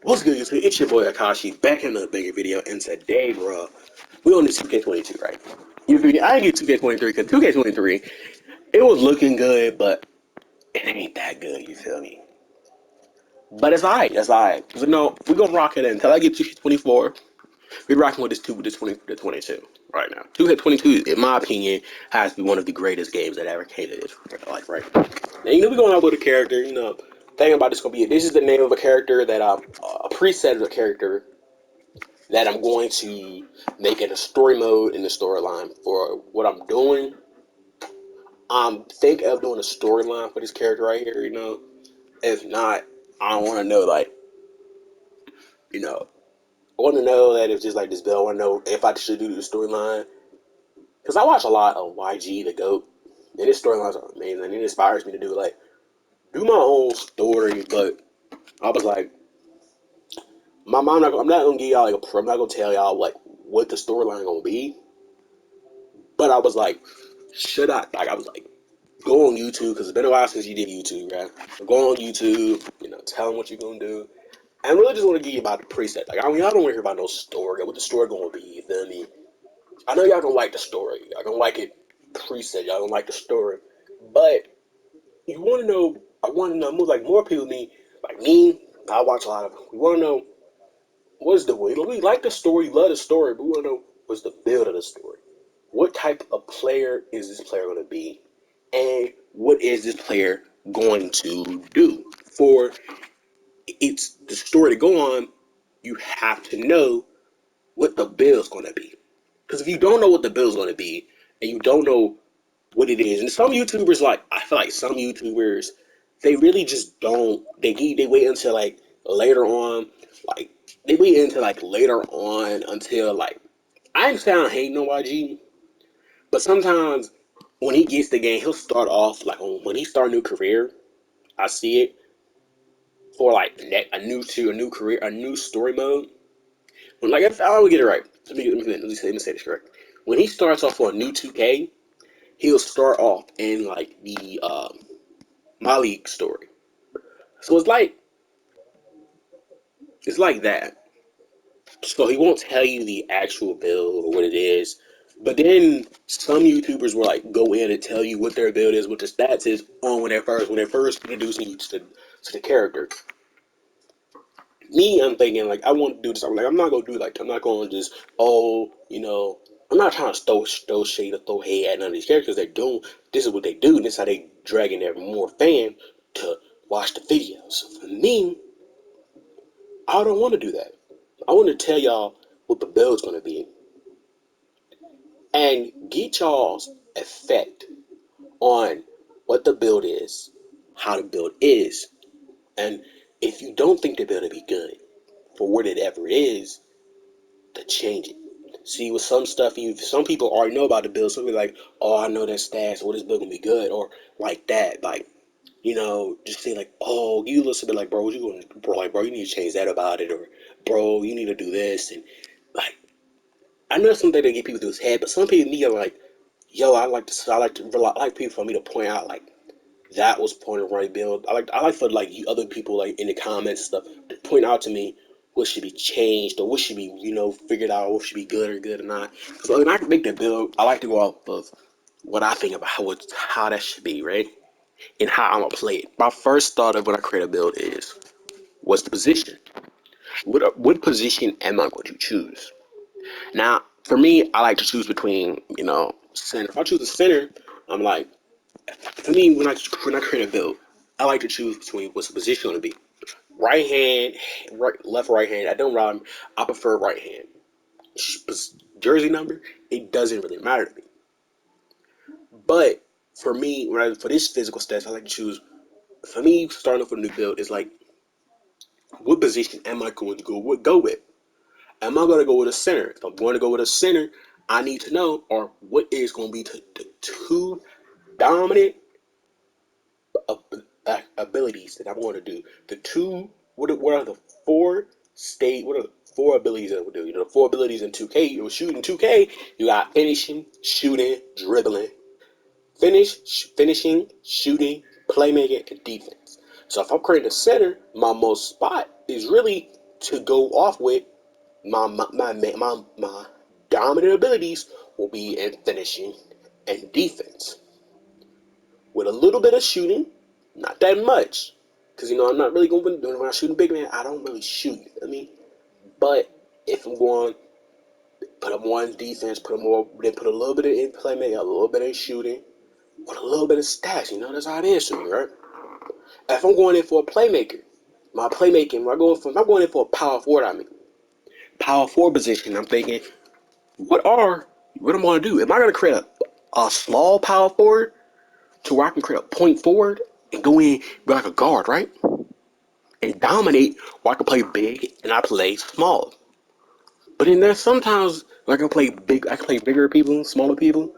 What's good, YouTube? It's your boy Akashi back in another bigger video, and today, bro, we on this 2K22, right? You feel me? I didn't get 2K23 because 2K23, it was looking good, but it ain't that good. You feel me? But it's alright. It's alright. So no, we gonna rock it until I get 2K24. We rocking with this 22 right now. 2K22, in my opinion, has to be one of the greatest games that ever came to this life, right? Now, we going out with a character. Thinking about this is the name of a character that a preset of a character that I'm going to make it a story mode in the storyline for what I'm doing. I'm thinking of doing a storyline for this character right here. If not, I don't want to know I want to know that it's just like this build. I want to know if I should do the storyline because I watch a lot of YG the Goat, and his storylines are amazing. And it inspires me to do my own story. But I was like, I'm not gonna give y'all I'm not gonna tell y'all like what the storyline gonna be. But I was like, should I? Like I was like, go on YouTube because it's been a while since you did YouTube, right? So go on YouTube, tell them what you're gonna do. And I really just want to give you about the preset. Like, y'all don't want to hear about no story, what the story gonna be. You feel me? I know y'all gonna like the story. Y'all gonna like it preset. Y'all gonna like the story, but you want to know. I want to know more people than me. Like me, I watch a lot of. We want to know what's the way. We like the story, love the story, but we want to know what's the build of the story. What type of player is this player going to be? And what is this player going to do? For it's the story to go on, you have to know what the build's going to be. Because if you don't know what the build's going to be, and you don't know what it is, and some YouTubers, I feel like some YouTubers, they really just don't, they wait until later on, like, they wait until later on until I ain't saying I hate no YG, but sometimes when he gets the game, he'll start off when he start a new career. I see it for a new career, a new story mode. When if I don't get it right, let me say this correct. When he starts off on a new 2K, he'll start off in the My League story. So it's like that. So he won't tell you the actual build or what it is. But then some YouTubers will go in and tell you what their build is, what the stats is on when they're first introducing you to the character. Me, I'm thinking I want to do this. I'm not gonna do I'm not gonna just I'm not trying to throw shade or throw hate at none of these characters. They're doing this is what they do, and this is how they dragging their more fan to watch the videos. So for me, I don't want to do that. I want to tell y'all what the build's gonna be and get y'all's effect on what the build is, how the build is, and if you don't think the build will be good for what it ever is, to change it. See, with some stuff, some people already know about the build. Some people oh, I know that stats, or this build gonna be good, or like that, just say oh, you listen to bro, what you going, bro, you need to change that about it, or bro, you need to do this, and like, I know something that get people through his head, but some people need yo, I like people for me to point out that was point of right build. I like for you other people in the comments and stuff to point out to me what should be changed or what should be figured out, what should be good or good or not. Because when I make that build, I like to go off of what I think about how that should be, right, and how I'm gonna play it. My first thought of when I create a build is what's the position? What position am I going to choose? Now, for me, I like to choose between center. If I choose the center, I'm for me, when I create a build, I like to choose between what's the position going to be. Right hand, left, right hand. I don't rhyme. I prefer right hand. Jersey number, it doesn't really matter to me. But for me, for this physical stats, I like to choose. For me, starting off with a new build is what position am I going to go with? Am I going to go with a center? If I'm going to go with a center, I need to know or what is going to be the two dominant abilities that I'm going to do. The two, what are the four what are the four abilities that I would do? The four abilities in 2K, you shooting 2K, you got finishing, shooting, dribbling. Finishing, shooting, playmaking, and defense. So if I'm creating a center, my most spot is really to go off with, my dominant abilities will be in finishing and defense, with a little bit of shooting, not that much, because I'm not really going to when I'm shooting big man. I don't really shoot. But if I'm going put up one defense, put a little bit in playmaking, a little bit in shooting, with a little bit of stats. That's how it is to me, right? If I'm going in for a playmaker, my playmaking, if I'm going in for a power forward, power forward position, I'm thinking, what am I going to do? Am I going to create a small power forward to where I can create a point forward and go in be like a guard, right? And dominate, or I can play big and I play small. But then there's sometimes where I can play bigger people, smaller people.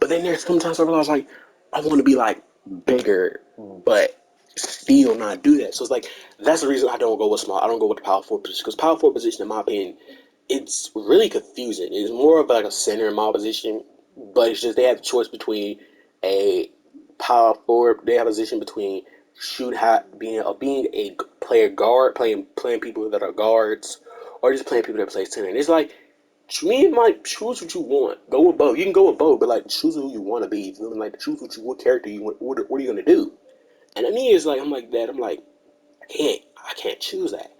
But then there's sometimes I realize like I want to be like bigger, but still not do that. So it's like that's the reason I don't go with small. I don't go with the power forward position, because power forward position, in my opinion, it's really confusing. It's more of like a center in my position, but it's just they have a choice between a power forward. They have a position between shoot hot, being a player guard, playing people that are guards, or just playing people that play center. And it's like to me, like choose what you want. Go with both. You can go with both, but like choose who you want to be. You feel me? Like choose what character you want. What are you gonna do? And to me, it's like I'm like that. I'm like I can't choose that.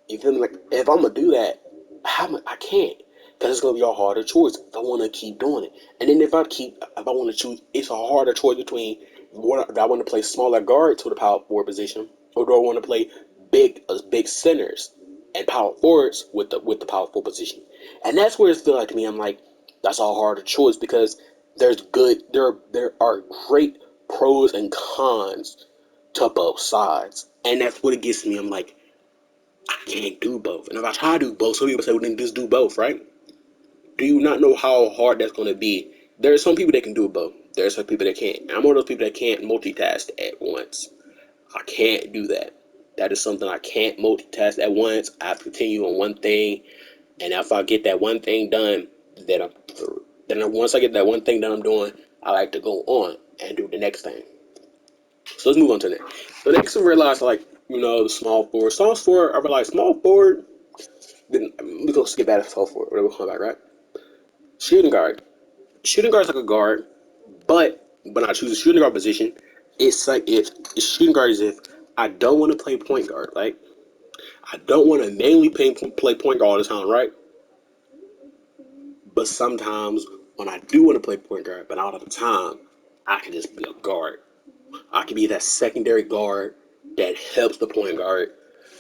You feel me? Like if I'm gonna do that, I can't, because it's gonna be a harder choice if I want to keep doing it. And then if I want to choose, it's a harder choice between do I want to play smaller guard to the power forward position, or do I want to play big centers and power forwards with the power forward position. And that's where it feels like to me. I'm like that's a harder choice, because there are great pros and cons to both sides, and that's what it gets me. I'm like I can't do both. And if I try to do both, some people say, well, then just do both, right? Do you not know how hard that's going to be? There are some people that can do both. There are some people that can't. And I'm one of those people that can't multitask at once. I can't do that. That is something I can't multitask at once. I have to continue on one thing. And if I get that one thing done, then I'm through. Then once I get that one thing done I'm doing, I like to go on and do the next thing. So let's move on to that. So next I realized, like, the small forward. Small forward, I realized small forward. Then we go skip back to small forward. Whatever we come back, right? Shooting guard. Shooting guard is like a guard, but when I choose a shooting guard position, it's like if shooting guard is if I don't want to play point guard, right? I don't want to mainly play point guard all the time, right? But sometimes when I do want to play point guard, but all of the time, I can just be a guard. I can be that secondary guard that helps the point guard,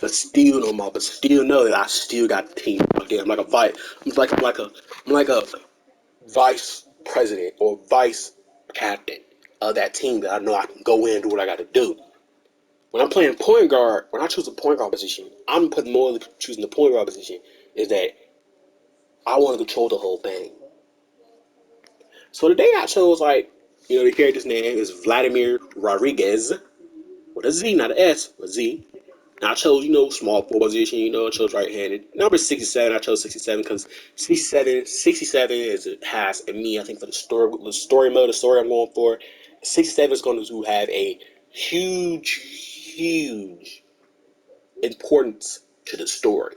but still know that I still got the team. Okay, I'm like a vice president or vice captain of that team that I know I can go in and do what I got to do. When I'm playing point guard, when I choose a point guard position, I'm putting more of choosing the point guard position is that I want to control the whole thing. So today I chose the character's name is Vladimir Rodriguez with a Z, not an S, a Z. And I chose, small forward position, I chose right-handed. Number 67, I chose 67 because 67 has in me, I think, for the story mode, the story I'm going for. 67 is going to have a huge importance to the story.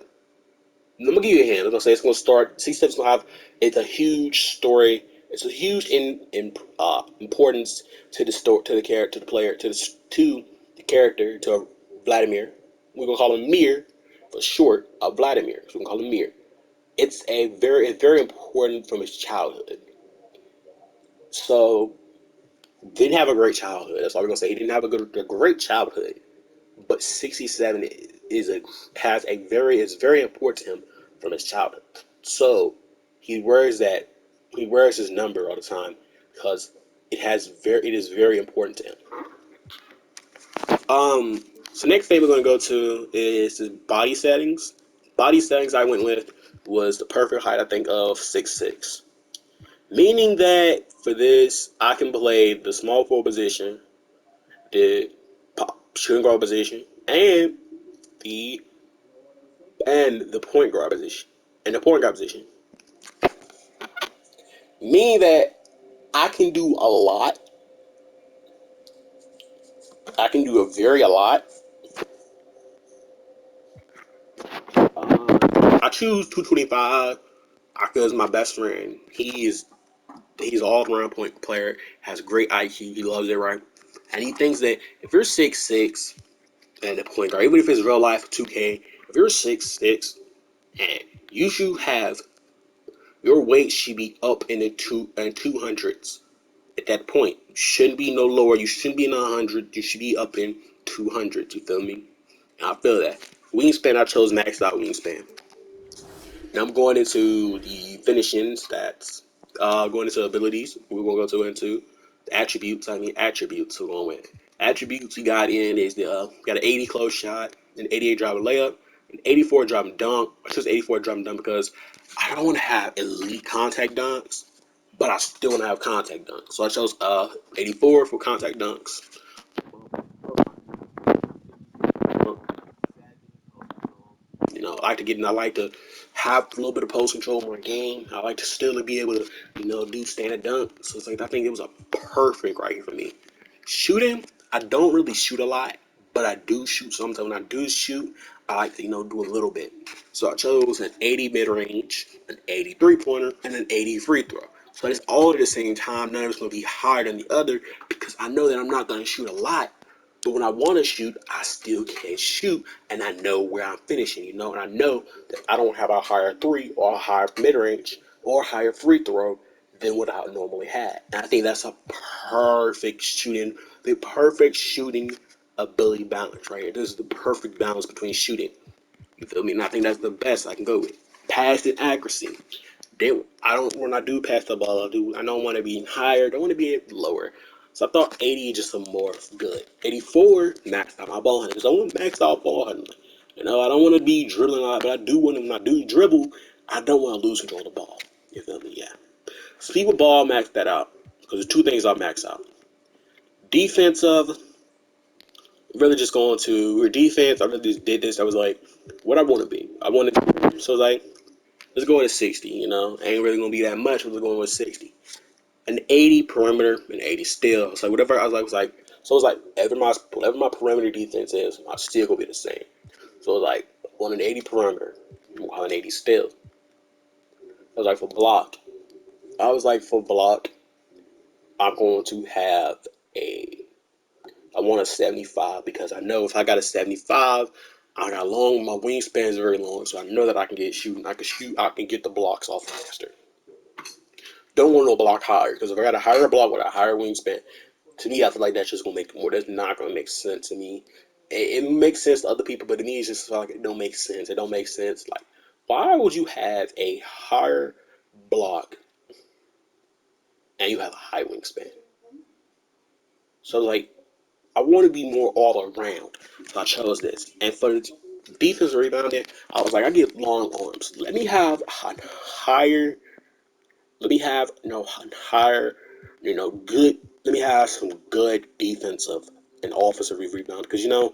I'm gonna give you a hint. I'm gonna say it's gonna start. 67 is gonna have. It's a huge story. It's a huge importance to the story, to the character, to the player, to the character, to Vladimir. We're gonna call him Mir for short. Vladimir. So we're gonna call him Mir. It's very important from his childhood. So didn't have a great childhood. That's all we're gonna say. He didn't have a great childhood. But 67 has a very is very important to him from his childhood. So he wears his number all the time because it is very important to him. So next thing we're gonna go to is the body settings. Body settings I went with was the perfect height, I think, of 6'6", meaning that for this I can play the small forward position, the shooting guard position, the the point guard position. And the point guard position. Meaning that I can do a lot. I can do a lot. choose 225 because my best friend. He's all around point player, has great IQ, he loves it, right? And he thinks that if you're 6'6" and the point guard, even if it's real life 2K, if you're 6'6" and you should have your weight should be up in the 200s at that point. You shouldn't be no lower. You shouldn't be in 100. You should be up in 200. You feel me? And I feel that. Wingspan, I chose maxed out wingspan. Now I'm going into the finishing stats. Going into abilities. We're going to go into the attributes. Attributes. We're going with attributes. We got in is got an 80 close shot, an 88 driving layup, an 84 driving dunk. I chose 84 driving dunk because I don't want to have elite contact dunks, but I still want to have contact dunks. So I chose 84 for contact dunks. I like to have a little bit of post control in my game. I like to still be able to, do standard dunk. So it's like I think it was a perfect right here for me. Shooting, I don't really shoot a lot, but I do shoot sometimes. When I do shoot, I like to, do a little bit. So I chose an 80 mid range, an 80 3-pointer, and an 80 free throw. So it's all at the same time. None of it's going to be higher than the other because I know that I'm not going to shoot a lot. But when I want to shoot, I still can shoot, and I know where I'm finishing, and I know that I don't have a higher three or a higher mid-range or a higher free throw than what I normally had. And I think that's a perfect shooting ability balance right here. This is the perfect balance between shooting. You feel me? And I think that's the best I can go with. Pass and accuracy. When I do pass the ball, I don't want to be higher, don't want to be lower. So I thought 80 just some more good. 84 maxed out my ball handling. So I want max out ball handling. I don't want to be dribbling a lot, but I do when I do dribble, I don't want to lose control of the ball. You feel me? Yeah. Speed with ball, max that out. Because there's two things I'll max out. Defensive, really just going to defense. I really just did this. I was like, what I want to be. So I was like, let's go with 60, Ain't really gonna be that much, but we're going with 60. An 80 perimeter and 80 still. So whatever so it's like whatever my perimeter defense is, I'm still gonna be the same. So it's like on an 80 perimeter, while an 80 still. I was like for block, I'm going to have I want a 75 because I know if I got a 75, my wingspan is very long, so I know that I can get shooting. I can get the blocks off faster. Don't want no block higher because if I got a higher block with a higher wingspan, to me, I feel like that's just gonna make it more. That's not gonna make sense to me. It makes sense to other people, but to me, it's just like it don't make sense. It don't make sense. Like, why would you have a higher block and you have a high wingspan? So like, I want to be more all around. So I chose this. And for the defensive rebounding, I was like, I get long arms. Let me have higher. Let me have higher. Good. Let me have some good defensive and offensive rebound because I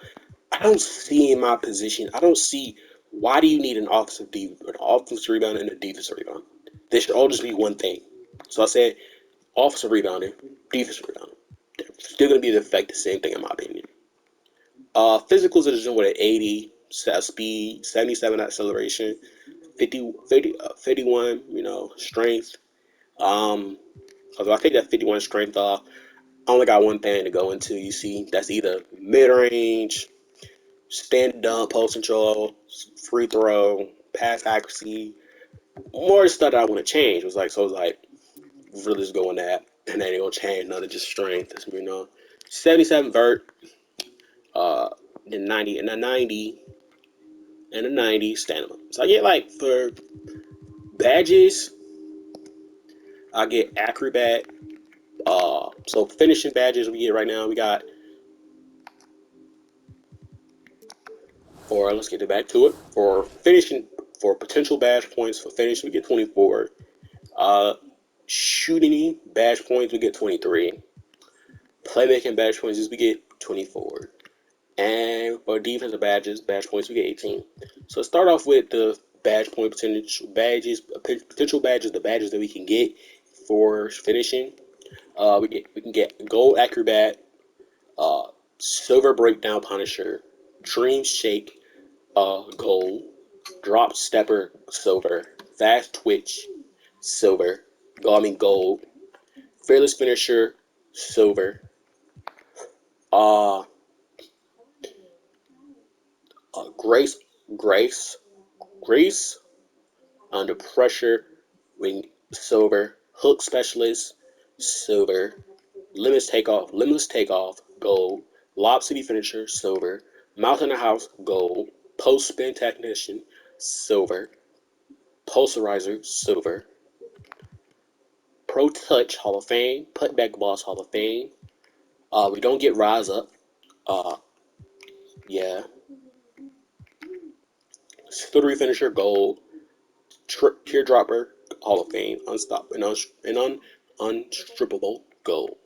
don't see in my position. I don't see why do you need an offensive rebound and a defensive rebound. They should all just be one thing. So I said offensive rebounding, defensive rebounding. They're still going to be the same thing in my opinion. Physical position with an 80 speed, 77 acceleration, 51, strength. Although I take that 51 strength off, I only got one thing to go into. You see, that's either mid range, stand dunk, post control, free throw, pass accuracy. More stuff that I want to change. It was like really just going that, and then it gonna change another just strength. 77 vert, then 90 and a 90 and a 90 stamina. So I get like for badges, I get acrobat. So finishing badges we get right now, we got let's get back to it. For finishing, for potential badge points for finish, we get 24. Shooting badge points, we get 23. Playmaking badge points, we get 24. And for defensive badge points, we get 18. So let's start off with the badge point potential badges, the badges that we can get for finishing. We can get gold acrobat, silver breakdown punisher, dream shake, gold, Drop stepper, silver. Fast twitch, silver. Gold. Fearless finisher, silver. Uh, Grace, Grace, Grace under pressure, ring, silver. Hook specialist, silver. Limitless takeoff, gold. Lob city finisher, silver. Mouth in the house, gold. Post spin technician, silver. Posterizer, silver. Pro touch, Hall of Fame. Putback boss, Hall of Fame. We don't get rise up. Uh, yeah. Skittery finisher, gold. Teardropper, Hall of Fame. Unstoppable unstrippable, gold.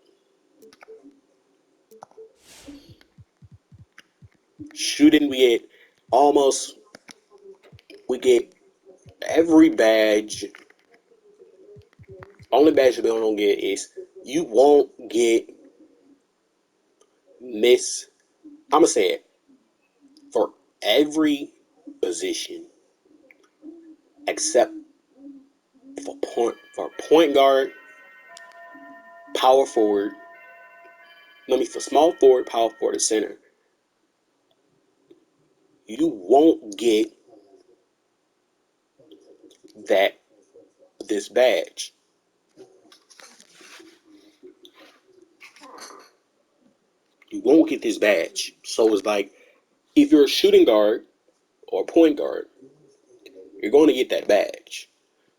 Shooting, almost we get every badge. Only badge we don't get is you won't get miss. I'ma say it for every position except for point guard, power forward. For small forward, power forward, and center. You won't get that this badge. You won't get this badge. So it's like if you're a shooting guard or a point guard, you're going to get that badge.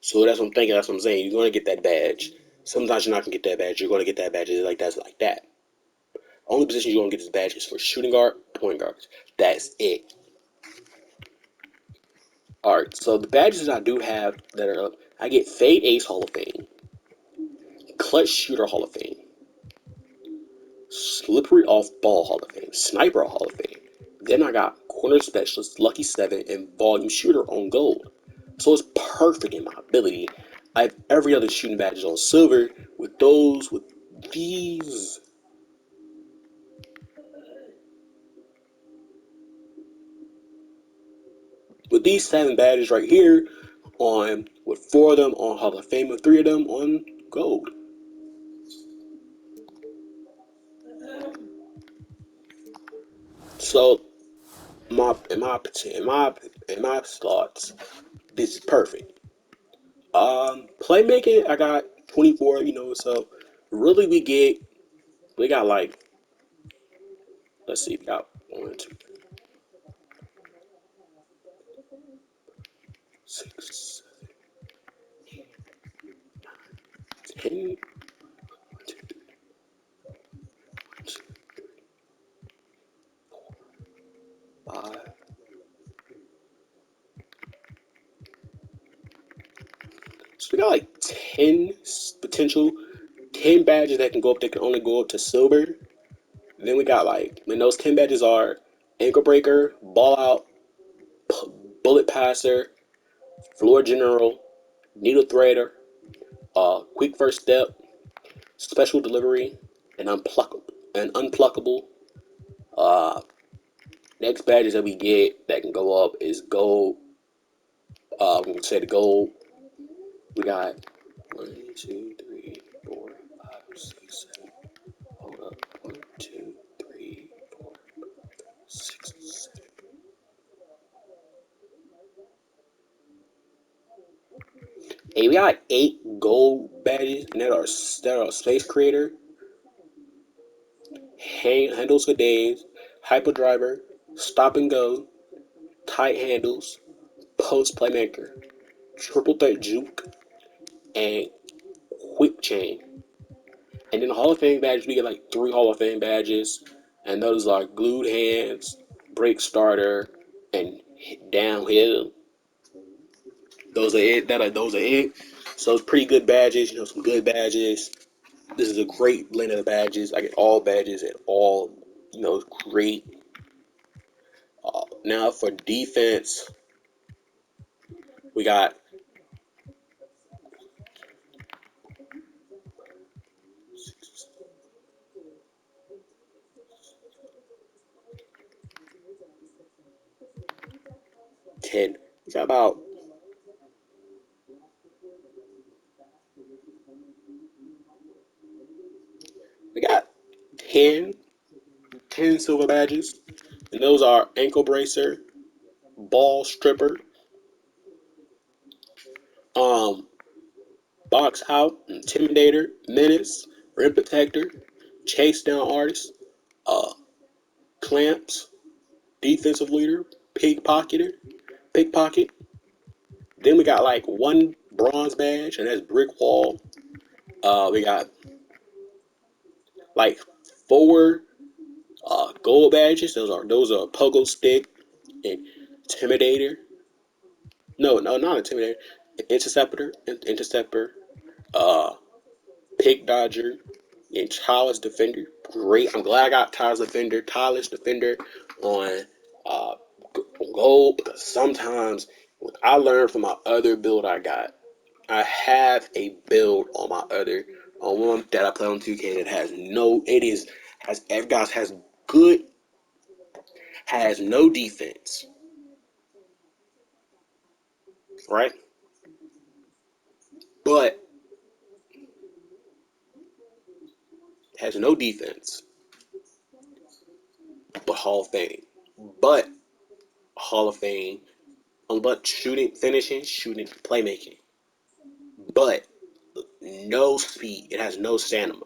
So that's what I'm thinking. That's what I'm saying. You're going to get that badge. Sometimes you're not going to get that badge. You're going to get that badge. It's like that. Only position you're going to get this badge is for shooting guard, point guards. That's it. All right. So the badges I do have that are up, I get Fade Ace Hall of Fame, Clutch Shooter Hall of Fame, Slippery Off Ball Hall of Fame, Sniper Hall of Fame. Then I got Corner Specialist, Lucky 7, and Volume Shooter on gold. So it's perfect in my ability. I have every other shooting badges on silver. With these. With these 7 badges right here, with 4 of them on Hall of Fame and 3 of them on gold. So in my slots, this is perfect. Playmaking, I got 24. So really we got like, let's see, we got 1, 2, 6, 10, 5. So we got like 10 potential 10 badges that can go up. They can only go up to silver. Then we got and those 10 badges are ankle breaker, ball out, bullet passer, floor general, needle threader, quick first step, special delivery, and unpluckable. Uh, Next badges that we get that can go up is gold. We can say the gold. We got 1, 2, 3, 4, 5, 6, 7. Hold up. 1, 2, 3, 4, 6, 7. Hey, we got 8 gold badges, and that are Space Creator, Handles for Days, Hyperdriver, Stop and Go, Tight Handles, Post Playmaker, Triple Threat Juke, and Quick Chain. And then the Hall of Fame badges, we get like 3 Hall of Fame badges, and those are Glued Hands, Break Starter, and Downhill. Those are it. Those are it. So it's pretty good badges. Some good badges. This is a great blend of badges. I get all badges at all. It's great. Now for defense, we got 10. We got about we got 10, 10 silver badges, and those are ankle bracer, ball stripper, um, box out, intimidator, menace, rim protector, chase down artist, uh, clamps, defensive leader, pickpocket. Then we got like one bronze badge, and that's brick wall. We got like four gold badges. Those are pogo stick and intimidator. No, not intimidator. Interceptor, uh, pick dodger, and tireless defender. Great. I'm glad I got tireless defender on uh gold, because sometimes what I learned from my other build I have a build on my other on one that I play on 2K that has no it is has every guys good has no defense, right? But has no defense, but Hall of Fame. But Hall of Fame, but shooting, playmaking. But no speed. It has no stamina.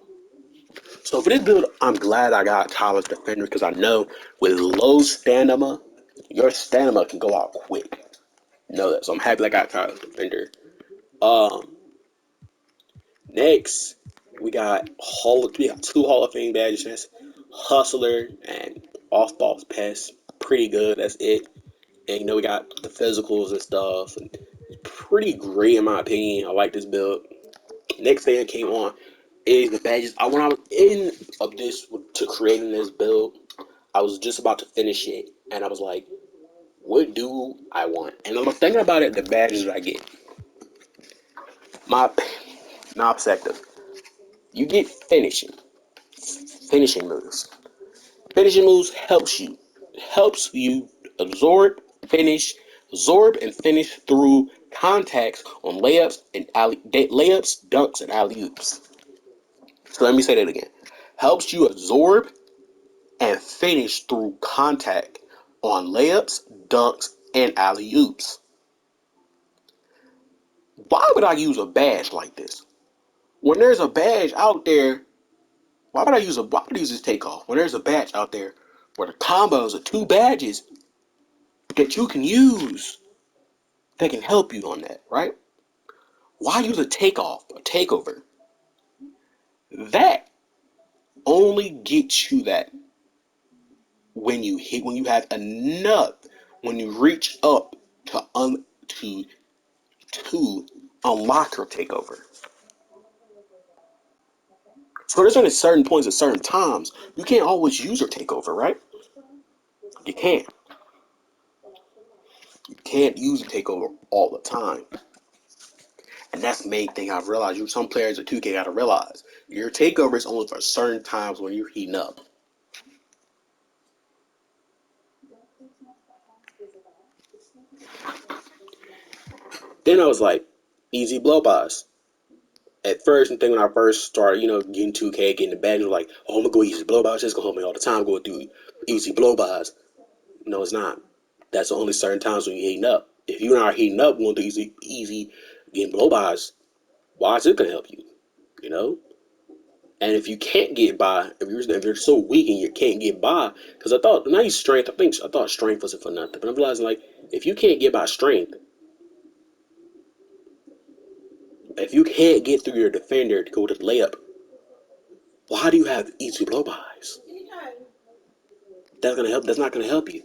So for this build, I'm glad I got Tyler's Defender, because I know with low stamina, your stamina can go out quick. Know that. So I'm happy I got Tyler's Defender. Um, Next we got two Hall of Fame badges. That's Hustler and Off Boss Pest. Pretty good. That's it. And we got the physicals and stuff. And it's pretty great in my opinion. I like this build. Next thing that came on is the badges. When I was in of this to creating this build, I was just about to finish it, and I was like, "What do I want?" And I'm thinking about it. The badges that I get, my my perspective. You get finishing moves. Finishing moves helps you absorb, absorb and finish through contacts on layups, dunks, and alley oops. So let me say that again. Helps you absorb and finish through contact on layups, dunks, and alley oops. Why would I use a badge like this? When there's a badge out there, why would I use this takeoff? When there's a badge out there where the combos are two badges that you can use that can help you on that, right? Why use a takeover? That only gets you that when you have enough, when you reach up to to unlock your takeover. So there's only certain points at certain times. You can't always use your takeover, right? You can't. You can't use a takeover all the time. And that's the main thing I've realized. Some players at 2K gotta realize. Your takeover is only for certain times when you're heating up. Then I was like, easy blow bys. At first, and thing when I first started, getting 2K, getting the badge, was like, oh, I'm gonna go easy blow bys. It's gonna help me all the time. Go do easy blow bys. No, it's not. That's only certain times when you're heating up. If you're not heating up, going to easy getting blow bys, why is it gonna help you? You know. And if you can't get by, if you're so weak and you can't get by, because I thought when I used strength, I thought strength wasn't for nothing. But I'm realizing like if you can't get by strength, if you can't get through your defender to go to the layup, why do you have easy blow bys? That's gonna help. That's not gonna help you.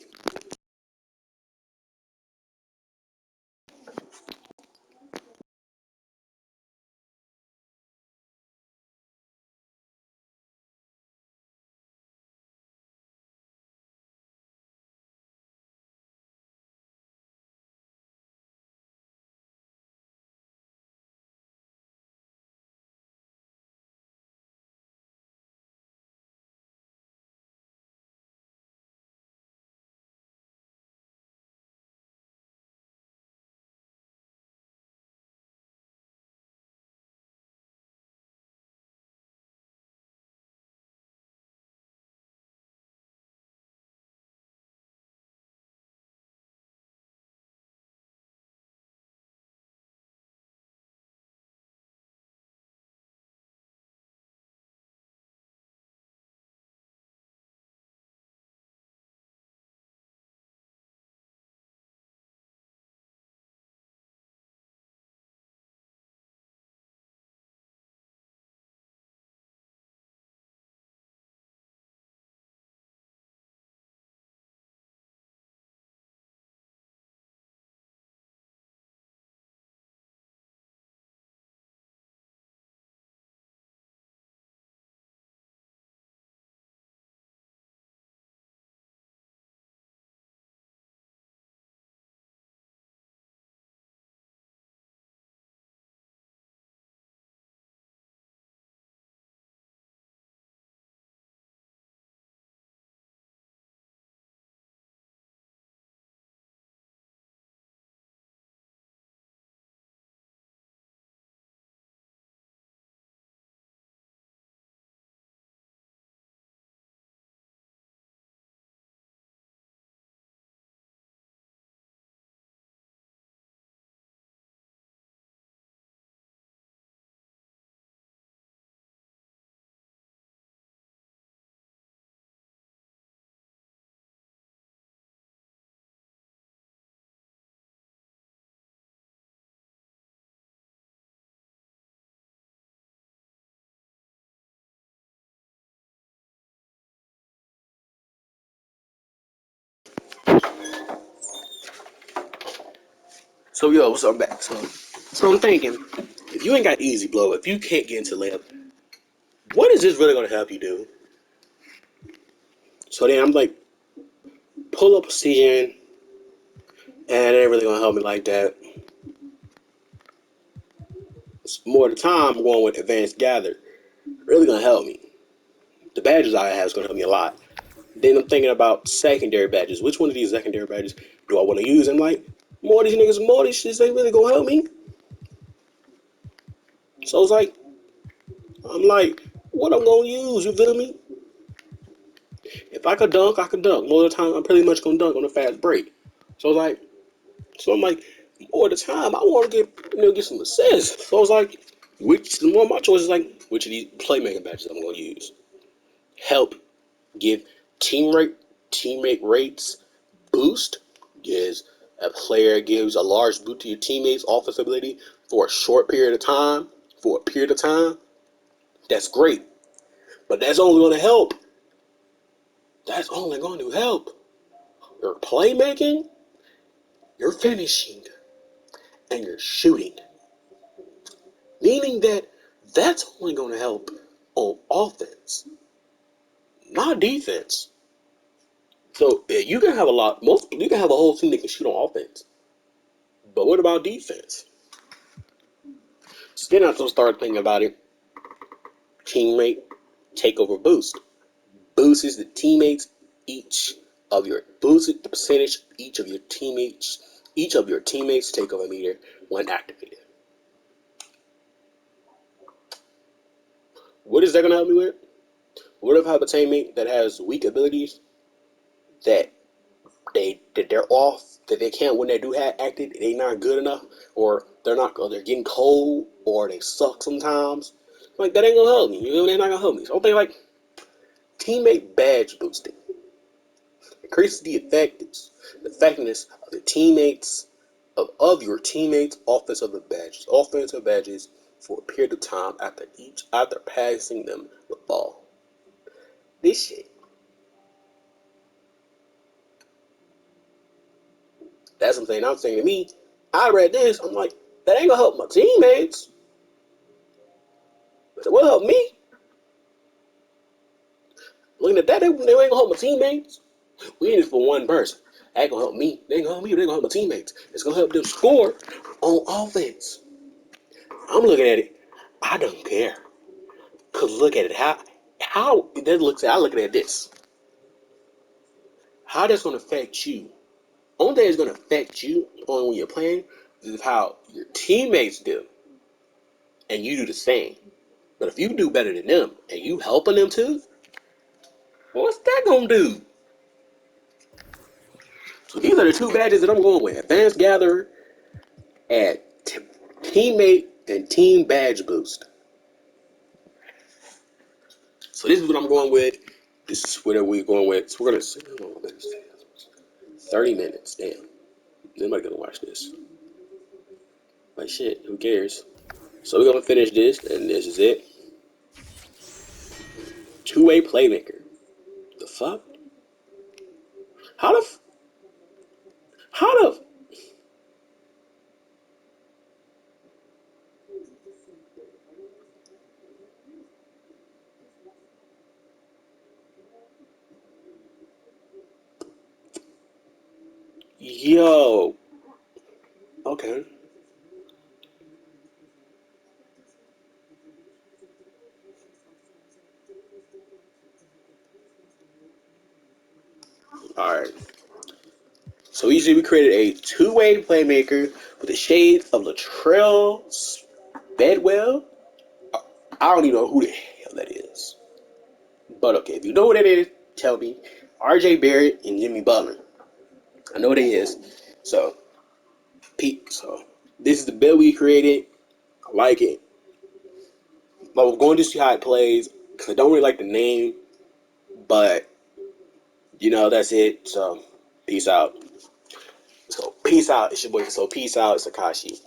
So yo, what's up back? So I'm thinking, if you ain't got easy blow, if you can't get into layup, what is this really gonna help you do? So then I'm like, pull up CN, and it ain't really gonna help me like that. More of the time, I'm going with advanced gather. Really gonna help me. The badges I have is gonna help me a lot. Then I'm thinking about secondary badges. Which one of these secondary badges do I want to use? I'm like, more of these niggas, more of these shits ain't really gonna help me. So it's like, I'm like, what I'm gonna use? You feel me? If I could dunk, I could dunk. More of the time, I'm pretty much gonna dunk on a fast break. So it's like, so I'm like, more of the time, I want to get some assists. So it's like, one of my choices like, which of these playmaker badges I'm gonna use? Help give teammate rates boost. Is a player gives a large boost to your teammates' offensive ability for a short period of time. For a period of time, that's great. But that's only going to help. That's only going to help your playmaking, your finishing, and your shooting. Meaning that that's only going to help on offense, not defense. So you can have you can have a whole team that can shoot on offense. But what about defense? So then I have to start thinking about it. Teammate takeover boost. Boosts the teammates each of your boosts the percentage each of your teammates takeover meter when activated. What is that gonna help me with? What if I have a teammate that has weak abilities that they're off, that they can't, when they do have acted, they not good enough, or they're getting cold, or they suck sometimes. Like that ain't gonna help me. You know, they're not gonna help me. So I'm thinking like teammate badge boosting increases the effectiveness of the teammates of your teammates' offensive badges for a period of time after passing them the ball. This shit. That's what I'm saying to me. I read this. I'm like, that ain't gonna help my teammates. But it will help me. Looking at that, they ain't gonna help my teammates. We in this for one person. That ain't gonna help me. They ain't gonna help me. They ain't gonna help my teammates. It's gonna help them score on offense. I'm looking at it. I don't care. Cause look at it. How that looks. I look at this. How that's gonna affect you. Only thing that's gonna affect you on when you're playing is how your teammates do, and you do the same. But if you do better than them and you helping them too, what's that gonna do? So these are the two badges that I'm going with: Advanced Gatherer and Teammate and Team Badge Boost. So this is what I'm going with. This is what we're going with. So we're gonna see. 30 minutes. Damn. Nobody gonna watch this. Like shit. Who cares? So we're gonna finish this, and this is it. Two-way playmaker. The fuck? How the? How the? Yo. Okay. All right. So easily we created a two-way playmaker with the shades of Latrell Bedwell. I don't even know who the hell that is. But okay, if you know what it is, tell me. RJ Barrett and Jimmy Butler. I know what it is. So, Pete. So this is the build we created. I like it. But we're going to see how it plays because I don't really like the name. But that's it. So peace out. So peace out. It's your boy. So peace out. It's Akashi.